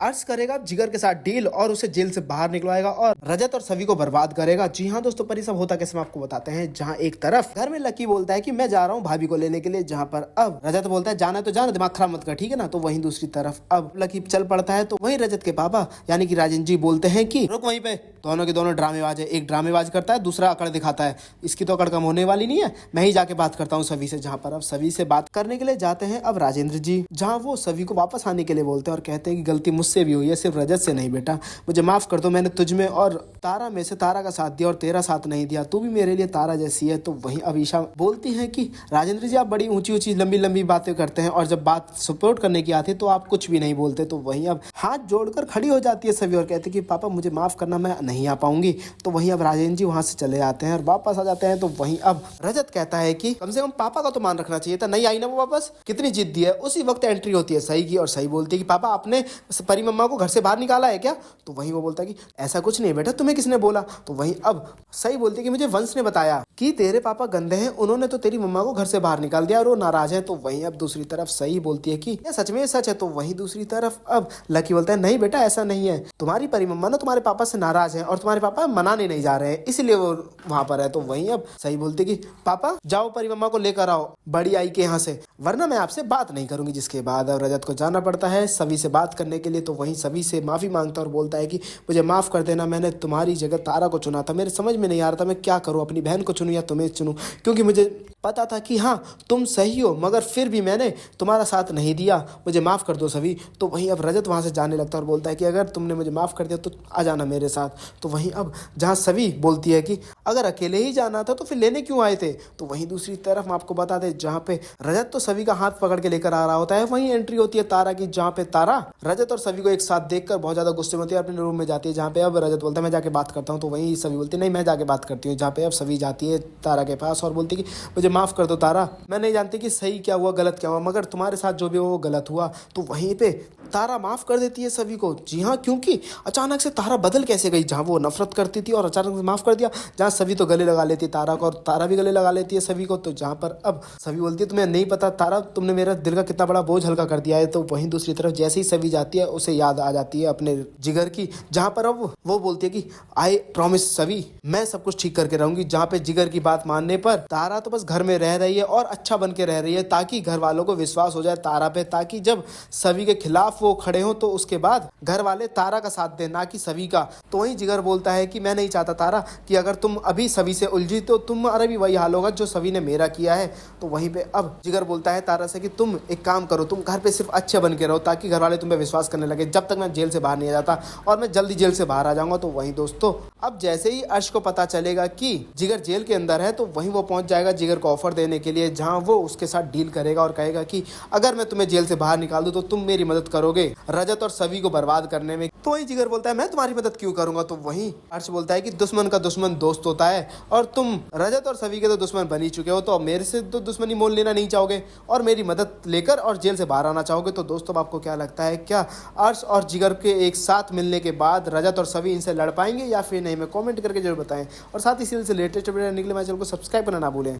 अर्श करेगा जिगर के साथ डील और उसे जेल से बाहर निकलवाएगा और रजत और सभी को बर्बाद करेगा। जी हाँ दोस्तों, पर ये सब होता कैसे हम आपको बताते हैं। जहाँ एक तरफ घर में लकी बोलता है कि मैं जा रहा हूँ भाभी को लेने के लिए, जहाँ पर अब रजत बोलता है जाना है तो जाना, दिमाग खराब मत कर, ठीक है ना। तो वहीं दूसरी तरफ अब लकी चल पड़ता है। तो वहीं रजत के पापा यानी कि राजन जी बोलते हैं कि रुक वहीं पे, दोनों के दोनों ड्रामेबाज है। एक ड्रामेबाज करता है, दूसरा अकड़ दिखाता है। इसकी तो अकड़ कम होने वाली नहीं है, मैं ही जाके बात करता हूँ सभी से। जहाँ पर अब सभी से बात करने के लिए जाते हैं अब राजेंद्र जी, जहाँ वो सभी को वापस आने के लिए बोलते हैं और कहते हैं कि गलती मुझसे भी हुई है, सिर्फ रजत से नहीं बेटा, मुझे माफ कर दो। मैंने तुझ में और तारा में से तारा का साथ दिया और तेरा साथ नहीं दिया, तू भी मेरे लिए तारा जैसी है। तो वहीं अब ईशा बोलती है कि राजेंद्र जी आप बड़ी ऊंची ऊंची लंबी लंबी बातें करते हैं और जब बात सपोर्ट करने की आती है तो आप कुछ भी नहीं बोलते। तो वहीं अब हाथ जोड़कर खड़ी हो जाती है सभी और कहती है कि पापा मुझे माफ करना, मैं नहीं आ पाऊंगी। तो वहीं अब राजेंद्र जी वहां से चले आते हैं और वापस आ जाते हैं। तो वहीं अब रजत कहता है कि कम से कम पापा का तो मान रखना चाहिए था, नहीं आई ना वो वापस, कितनी जिद्दी है। उसी वक्त एंट्री होती है सही की और सही बोलती है कि पापा आपने परी मम्मा को घर से बाहर निकाला है क्या। तो वहीं वो बोलता है कि ऐसा कुछ नहीं बेटा, तुम्हें किसने बोला। तो वहीं अब सही बोलती है कि मुझे वंश ने बताया कि तेरे पापा गंदे हैं, उन्होंने तो तेरी मम्मा को घर से बाहर निकाल दिया और वो नाराज है। तो वहीं अब दूसरी तरफ सही बोलती है कि ये सच में सच है। तो वहीं दूसरी तरफ अब लकी बोलता है नहीं बेटा ऐसा नहीं है, तुम्हारी परी मम्मा ना तुम्हारे पापा से नाराज है और तुम्हारे पापा मनाने नहीं जा रहे हैं, इसलिए वो वहां पर है। तो वहीं अब सही बोलती है कि पापा जाओ परी मम्मा को लेकर आओ बड़ी आई के यहाँ से, वरना मैं आपसे बात नहीं करूंगी। जिसके बाद अब रजत को जाना पड़ता है सभी से बात करने के लिए। तो वहीं सभी से माफी मांगता और बोलता है कि मुझे माफ कर देना, मैंने तुम्हारी जगह तारा को चुना था, मेरे समझ में नहीं आ रहा था मैं क्या करूं, अपनी बहन को चुनूं या तुम्हें चुनूं, क्योंकि मुझे पता था कि हाँ तुम सही हो, मगर फिर भी मैंने तुम्हारा साथ नहीं दिया, मुझे माफ कर दो सभी। तो वहीं अब रजत वहां से जाने लगता है और बोलता है कि अगर तुमने मुझे माफ कर दिया तो आ जाना मेरे साथ। तो वहीं अब जहाँ सभी बोलती है कि अगर अकेले ही जाना था तो फिर लेने क्यों आए थे। तो वहीं दूसरी तरफ हम आपको बता दें जहाँ पे रजत तो सभी का हाथ पकड़ के लेकर आ रहा होता है, वहीं एंट्री होती है तारा की, जहाँ पे तारा रजत और सभी को एक साथ देखकर बहुत ज्यादा गुस्से में होती है, अपने रूम में जाती है। जहाँ पे अब रजत बोलता है मैं जाके बात करता हूँ। तो वहीं सभी बोलती है नहीं मैं जाके बात करती हूँ। जहाँ पे अब सभी जाती है तारा के पास और बोलती है कि मुझे माफ कर दो तारा, मैं नहीं जानती कि सही क्या हुआ गलत क्या हुआ, मगर तुम्हारे साथ जो भी हुआ वो गलत हुआ। तो वहीं पे तारा माफ कर देती है सभी को। जी हाँ, क्योंकि अचानक से तारा बदल कैसे गई, जहाँ वो नफरत करती थी और अचानक से माफ कर दिया, जहाँ सभी तो गले लगा लेती तारा को और तारा भी गले लगा लेती है सभी को। तो जहाँ पर अब सभी बोलती है तुम्हें नहीं पता तारा, तुमने मेरा दिल का कितना बड़ा बोझ हल्का कर दिया है। तो वहीं दूसरी तरफ जैसे ही सभी जाती है उसे याद आ जाती है अपने जिगर की, जहाँ पर अब वो बोलती है कि आई प्रॉमिस सभी मैं सब कुछ ठीक करके रहूंगी। जहाँ पे जिगर की बात मानने पर तारा तो बस घर में रह रही है और अच्छा बन के रह रही है, ताकि घर वालों को विश्वास हो जाए तारा पे, ताकि जब सभी के खिलाफ वो खड़े हो तो उसके बाद घर वाले तारा का साथ दें, ना कि सभी का। तो वहीं जिगर बोलता है कि मैं नहीं चाहता तारा कि अगर तुम अभी सभी से उलझी तो तुम्हारा भी वही हाल होगा जो सभी ने मेरा किया है। तो वहीं पे अब जिगर बोलता है तारा से कि तुम एक काम करो, तुम घर पे सिर्फ अच्छे बन के रहो ताकि घर वाले तुम पे विश्वास करने लगे, जब तक मैं जेल से बाहर नहीं आ जाता, और मैं जल्दी जेल से बाहर आ जाऊंगा। तो वहीं दोस्तों अब जैसे ही अर्श को पता चलेगा कि जिगर जेल के अंदर है तो वहीं वो पहुंच जाएगा जिगर को ऑफर देने के लिए, जहां वो उसके साथ डील करेगा और कहेगा कि अगर मैं तुम्हें जेल से बाहर निकाल दूं तो तुम मेरी मदद करोगे रजत और सभी को बर्बाद करने में। तो वहीं जिगर बोलता है मैं तुम्हारी मदद क्यों करूंगा। तो वहीं अर्श बोलता है कि दुश्मन का दुश्मन दोस्त होता है और तुम रजत और सभी के तो दुश्मन बन ही चुके हो, तो मेरे से तो दुश्मनी मोल लेना नहीं चाहोगे और मेरी मदद लेकर और जेल से बाहर आना चाहोगे। तो दोस्तों आपको क्या लगता है, क्या अर्श और जिगर के एक साथ मिलने के बाद रजत और सभी इनसे लड़ पाएंगे या फिर नहीं, में कमेंट करके जरूर बताएं। और साथ ही इसी से लेटेस्ट वीडियो देखने के लिए मेरे चैनल को सब्सक्राइब करना ना भूलें।